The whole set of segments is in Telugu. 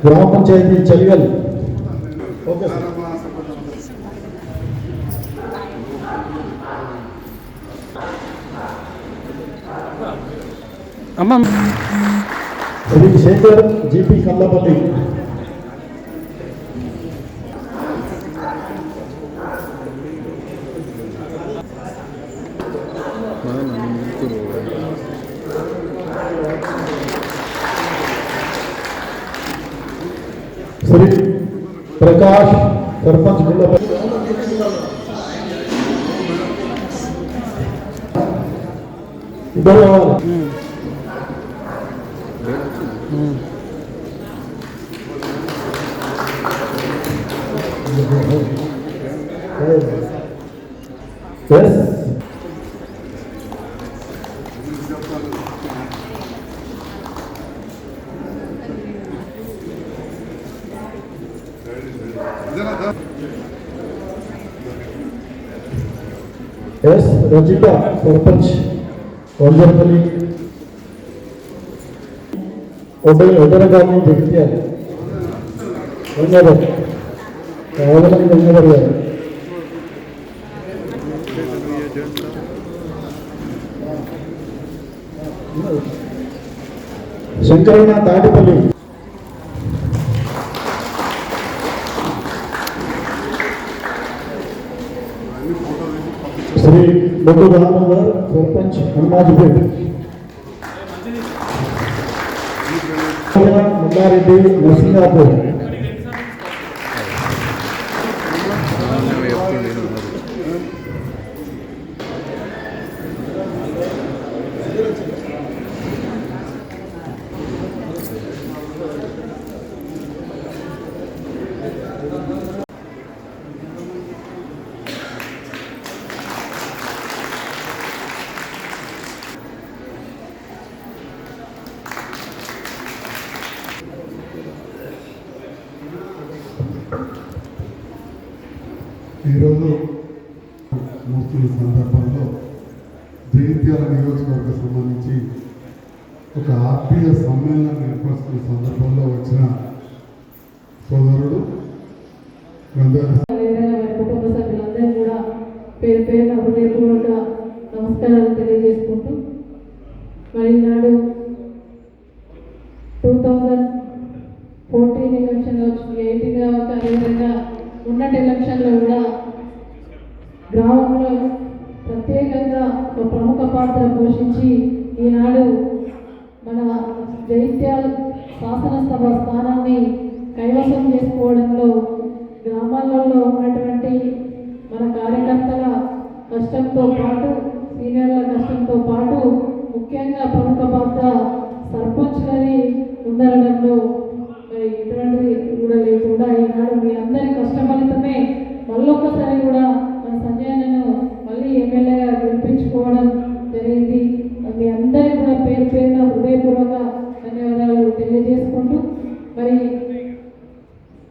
గ్రామ పంచాయతీ చలిగల్. Okay sir. అమ్మ శ్రీ శేఖర్ జీపీ కల్లపల్లి. శ్రీ ప్రకాష్ సర్పంచ్ గుళ్ళపల్లి. ఇద్దరు కావాలి. S S Rajitha sarpanch Vanjarapalli. ఒడ్డరగామి జగిత్యాల. గంగాధర్ కేవలం గంగాధర్ గారు. శంకరన్న తాటిపల్లి. శ్రీ బొడ్డు రామగారు సర్పంచ్ హనుమాజిపేట. మల్లారెడ్డి నరసింగాపూర్. ఈరోజు మూర్తి సందర్భంలో జగిత్యాల నియోజకవర్గ సంబంధించి ఒక ఆత్మీయ సమ్మేళనం ఏర్పరుస్తున్న సందర్భంలో వచ్చిన సోదరుడు కుటుంబ సభ్యులందరూ కూడా పేరు పేరున హృదయపూర్వక నమస్కారాలు తెలియజేసుకుంటూ మరి ఈనాడు 2014 ఎలక్షన్లో 18 కావచ్చు, అదేవిధంగా ఉన్నటి ఎలక్షన్లో కూడా గ్రామంలో ప్రత్యేకంగా ఒక ప్రముఖ పాత్ర పోషించి ఈనాడు మన జగిత్యాల శాసనసభ స్థానాన్ని కైవసం చేసుకోవడంలో గ్రామాలలో ఉన్నటువంటి మన కార్యకర్తల కష్టంతో పాటు సీనియర్ల కష్టంతో పాటు ముఖ్యంగా ప్రముఖ పాత్ర సర్పంచ్లని ఉండడంలో మరి ఎటువంటిది కూడా లేకుండా ఈనాడు మీ అందరి కష్టఫలితమే మళ్ళొక్కసారి కూడా మన సంజయనను మళ్ళీ ఎమ్మెల్యేగా గెలిపించుకోవడం జరిగింది. మీ అందరికీ కూడా పేరు పేరున హృదయపూర్వక ధన్యవాదాలు తెలియజేసుకుంటూ మరి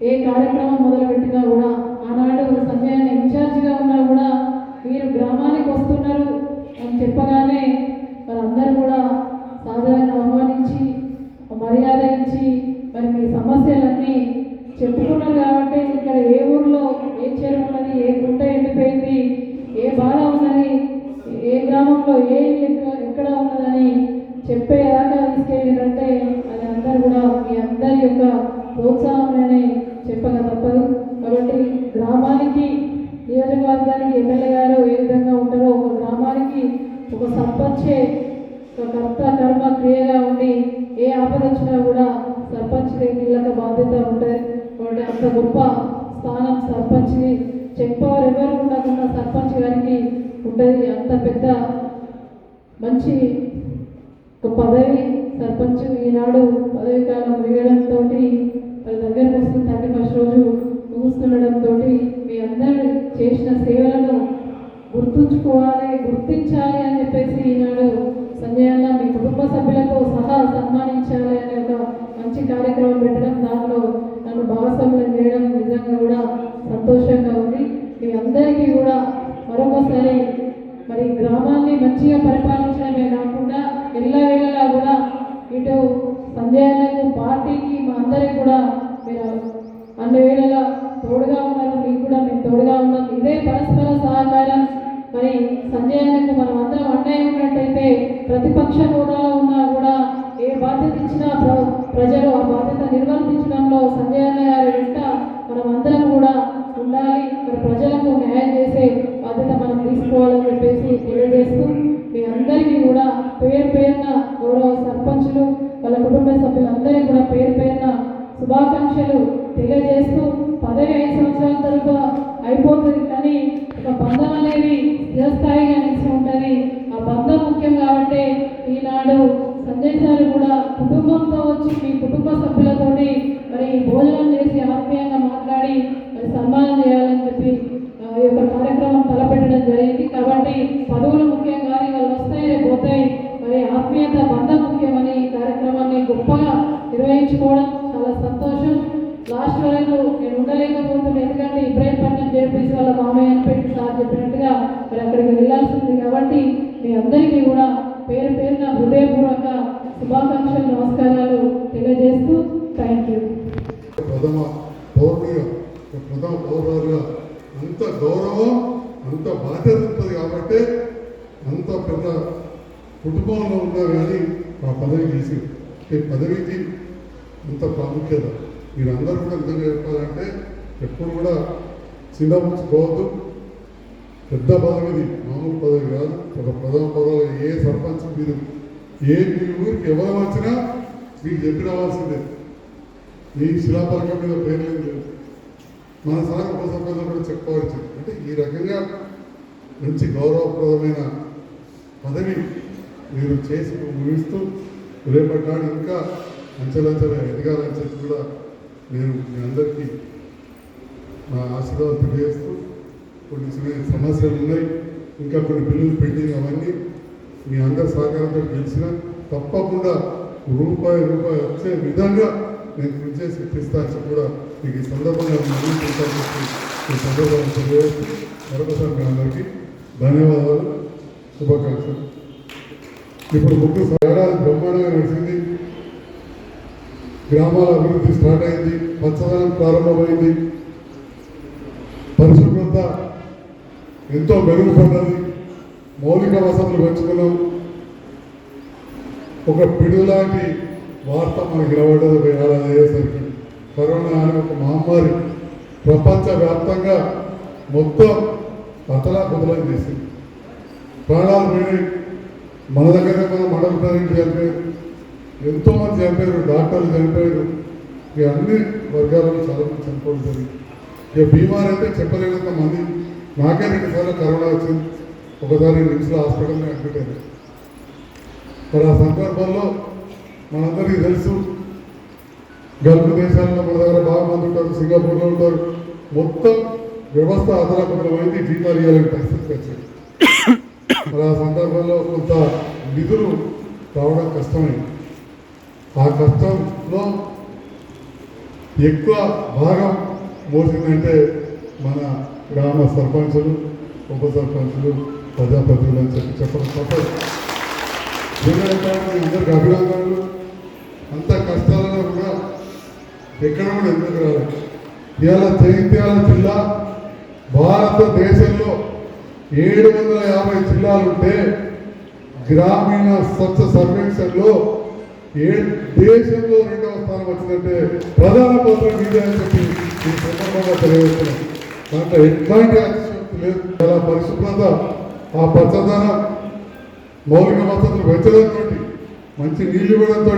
ఏ కార్యక్రమం మొదలుపెట్టినా కూడా ఆనాడు సంజయన ఇన్ఛార్జిగా ఉన్నా కూడా మీరు గ్రామానికి వస్తున్నారు అని చెప్పగానే మరి అందరూ కూడా సాధారణ ఆహ్వానించి మర్యాద ఇచ్చి మరి మీ సమస్యలన్నీ చెప్పుకున్నారు. కాబట్టి ఇక్కడ ఏ ఊర్లో ఏ చెరువు ఉన్నది, ఏ గుంట ఎండిపోయింది, ఏ బాధ ఉన్నది, ఏ గ్రామంలో ఏ ఇల్లు ఎక్కడ ఉన్నదని చెప్పేదాకా తీసుకెళ్ళిందంటే అది అందరూ కూడా మీ అందరి యొక్క ప్రోత్సాహమని చెప్పక తప్పదు. కాబట్టి గ్రామానికి నియోజకవర్గానికి ఎమ్మెల్యే గారు ఏ విధంగా ఉంటారో ఒక గ్రామానికి ఒక సర్పంచే ఒక కర్త కర్మ క్రియగా ఉండి ఏ ఆపద వచ్చినా కూడా సర్పంచ్ కీలక బాధ్యత ఉంటుంది. కాబట్టి అంత గొప్ప స్థానం సర్పంచ్ది. చెప్పేవారు ఎవరు ఉండకుండా సర్పంచ్ గారికి ఉంటుంది. అంత పెద్ద మంచి ఒక పదవి సర్పంచ్ ఈనాడు పదవి కాలం వేయడంతో వాళ్ళ దగ్గరకు వస్తుంది 31st రోజు ముగుస్తుండడంతో మీ అందరూ చేసిన సేవలను గుర్తుంచుకోవాలి, గుర్తించాలి అని చెప్పేసి ఈనాడు సంజయ్ అన్న మీ కుటుంబ సభ్యులతో సహా సన్మానించాలి అనే ఒక మంచి కార్యక్రమం పెట్టడం, దాంట్లో నన్ను భాగస్వామ్యం చేయడం నిజంగా కూడా సంతోషంగా ఉంది. మీ అందరికీ కూడా మరొకసారి మరి గ్రామాన్ని మంచిగా పరిపాలించడమే కాకుండా ఎల్లవేళలా కూడా ఇటు సంజయ్ అన్నకు పార్టీకి మా అందరికీ కూడా లాస్ట్ వరకు నేను ఉండలేకపోతున్నాను, ఎందుకంటే ఇబ్రాహీంపట్నం జేపీసీ వాళ్ళ మామయ్య అని పెట్టి సార్ చెప్పినట్టుగా మరి అక్కడికి వెళ్ళాల్సింది. కాబట్టి మీ అందరికీ కూడా పేరు పేరున హృదయపూర్వక శుభాకాంక్షలు, నమస్కారాలు తెలియజేస్తూ థ్యాంక్ యూ. ప్రథమ పౌరుడిగా, ప్రథమ పౌరులుగా అంత గౌరవం, అంత బాధ్యత ఉంటుంది కాబట్టి అంత పెద్ద కుటుంబంలో ఉన్నా కానీ ఆ పదవి తీసి పదవికి అంత ప్రాముఖ్యత. మీరందరూ కూడా నిజంగా చెప్పాలంటే ఎప్పుడు కూడా చిన్నపుచ్చుకోవద్దు. పెద్ద పదవిది, మామూలు పదవి కాదు. ఒక ప్రథమ పదవి ఏ సర్పంచ్ మీరు మీ ఊరికి ఎవరు వచ్చినా మీకు చెప్పి రావాల్సిందే. మీ శిలాపలకం మీద పేర్లేదు లేదు. మన సార్ ఉప సర్పంచ్ కూడా చెప్పుకోవచ్చు. అంటే ఈ రకంగా మంచి గౌరవప్రదమైన పదవి మీరు చేసి ముగిస్తూ రేపటి నాడు ఇంకా అంచెలంచెల ఎదగాలని చెప్పి కూడా నేను మీ అందరికీ నా ఆశీర్వాదం తెలియజేస్తూ, కొన్ని సమస్యలు ఉన్నాయి, ఇంకా కొన్ని బిల్లులు పెండింగ్, అవన్నీ మీ అందరి సహకారంతో గెలిచిన తప్పకుండా రూపాయి వచ్చే విధంగా నేను కృషి చేసి ఇప్పిస్తాను కూడా మీకు ఈ సందర్భంగా ఈ సందర్భంగా తెలియజేస్తూ మరొకసారి మీ అందరికీ ధన్యవాదాలు, శుభాకాంక్షలు. ఇప్పుడు ముగ్గురు ఏడాది బ్రహ్మాండంగా నడిచింది. గ్రామాల అభివృద్ధి స్టార్ట్ అయింది, పచ్చదనం ప్రారంభమైంది, పరిశుభ్రత ఎంతో మెరుగుపడ్డది, మౌలిక వసతులు పెంచుకున్నాం. ఒక పిడులాంటి వార్త మనకి నిలబడ్డది. ఒక ఏడాది అయ్యేసరికి కరోనా అనే ఒక మహమ్మారి ప్రపంచవ్యాప్తంగా మొత్తం అతలాకుతలం చేసింది. ప్రాణాలు పోయినాయి. మన దగ్గర మనం మండల ప్రజలు చనిపోయారు, ఎంతోమంది చనిపోయారు, డాక్టర్లు చనిపోయారు. ఇక అన్ని వర్గాలలో చాలామంది చనిపోవడం జరిగింది. ఇక బీమార్ అయితే చెప్పలేనంత మంది. నాకే 2 సార్లు కరోనా వచ్చింది. ఒకసారి నిమ్స్లో హాస్పిటల్లో అడ్మిట్ అయింది. మరి ఆ సందర్భంలో మనందరికీ తెలుసు, గల్ఫ్ దేశాల్లో మన దగ్గర బాగా మంది ఉంటారు, సింగపూర్లో ఉంటారు. మొత్తం వ్యవస్థ అతలాకుతలమైంది, జీతాలు ఇవ్వాలని పరిస్థితికి వచ్చింది. మరి ఆ సందర్భంలో కొంత నిధులు రావడం కష్టమైంది. ఆ కష్టంలో ఎక్కువ భాగం మోసిందంటే మన గ్రామ సర్పంచులు, ఉప సర్పంచులు, ప్రజాప్రతినిధులు అని చెప్పడం తప్పదు. అందరికి అభినందనలు. అంత కష్టాలలో కూడా ఎక్కడ కూడా ఎందుకు రాలేదు. ఇవాళ జగిత్యాల జిల్లా భారతదేశంలో 750 జిల్లాలు ఉంటే గ్రామీణ స్వచ్ఛ సర్వేక్షణలో దేశంలో 2వ స్థానం వచ్చిందంటే ప్రధాన పాత్ర మీదే అని చెప్పి ఈ సందర్భంగా తెలియజేస్తున్నాం. దాంట్లో ఎట్లాంటి అతిశక్తి లేదు. చాలా పరిశుభ్రత, ఆ పచ్చదనం, మౌలిక వసతులు పెంచడంతో, మంచి నీళ్లు ఇవ్వడంతో,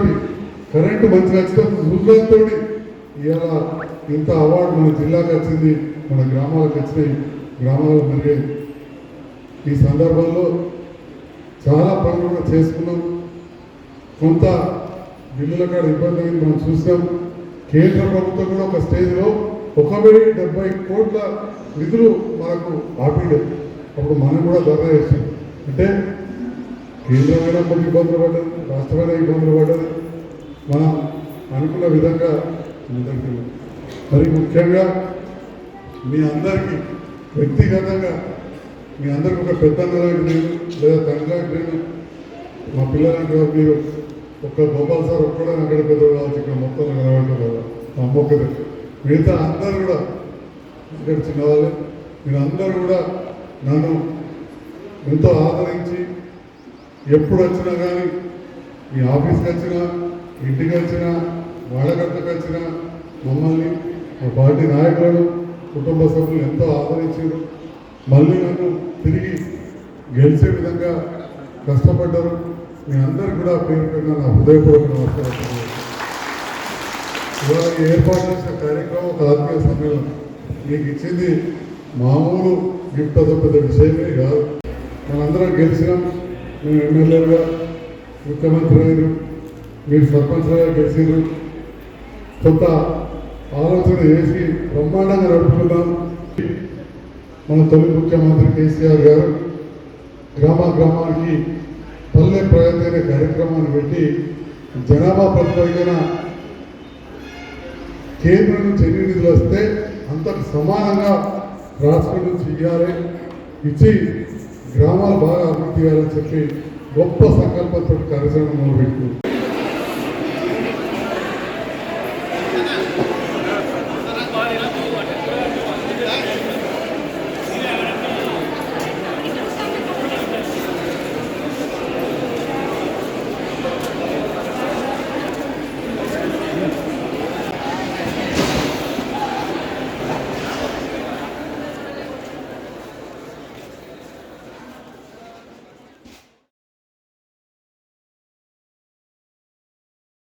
కరెంటు మంచిగా వచ్చడంతో ఇలా ఇంత అవార్డు మన జిల్లాకు వచ్చింది, మన గ్రామాలకు వచ్చినాయి, గ్రామాలకు మెరుగాయి. ఈ సందర్భంలో చాలా పనులు కూడా చేసుకున్నాం. కొంత బిల్లుల కాడ ఇబ్బంది అయింది, మనం చూసాం. కేంద్ర ప్రభుత్వం కూడా ఒక స్టేజ్లో 1,070 కోట్ల నిధులు మనకు ఆపిండే. అప్పుడు మనం కూడా ధర్నా చేసాం. అంటే కేంద్రమైన కొన్ని ఇబ్బందులు పడ్డది, రాష్ట్రమైన ఇబ్బందులు పడ్డది. మనం అనుకున్న విధంగా ముందుకు. మరి ముఖ్యంగా మీ అందరికీ వ్యక్తిగతంగా మీ అందరికి ఒక పెద్ద లాంటి నేను, లేదా తండ్రి లాంటి నేను, మా పిల్లలంటే మీరు ఒక్క గోపాల్ సార్ ఒక్కడే అక్కడ పెద్ద కావచ్చు. ఇక్కడ మొత్తం కనబడటం కదా మా అమ్మ ఒక్కదే. మిగతా అందరూ కూడా ఇక్కడ చిన్నవాళ్ళు. మీరు అందరూ కూడా నన్ను ఎంతో ఆదరించి ఎప్పుడు వచ్చినా కానీ, మీ ఆఫీస్కి వచ్చినా, ఇంటికి వచ్చినా, వాళ్ళగట్టకు వచ్చినా మమ్మల్ని మా పార్టీ నాయకులను, కుటుంబ సభ్యులు ఎంతో ఆదరించారు. మళ్ళీ నన్ను తిరిగి గెలిచే విధంగా కష్టపడ్డారు. మీ అందరికి కూడా పేరు పేరున నా హృదయపూర్వక నమస్కారం. ఇవాళ ఏర్పాటు చేసిన కార్యక్రమం ఒక ఆత్మీయ సమ్మేళనం. మీకు ఇచ్చింది మామూలు గిఫ్ట్, అదో పెద్ద విషయమే కాదు. మనందరం గెలిచినాం. మేము ఎమ్మెల్యేలుగా, ముఖ్యమంత్రి అయ్యారు, మీరు సర్పంచ్గా గెలిచారు. కొంత ఆలోచన చేసి బ్రహ్మాండంగా నడుపుకున్నాం. మన తొలి ముఖ్యమంత్రి కేసీఆర్ గారు గ్రామానికి పల్లె ప్రగతి అనే కార్యక్రమాన్ని పెట్టి జనాభా ప్రాతిపదికన కేంద్రం నుంచి ఎన్ని నిధులు వస్తే అంతకు సమానంగా రాష్ట్రం నుంచి ఇవ్వాలి, ఇచ్చి గ్రామాలు బాగా అభివృద్ధి చేయాలని చెప్పి గొప్ప సంకల్పంతో కార్యక్రమం మొదలుపెట్టింది.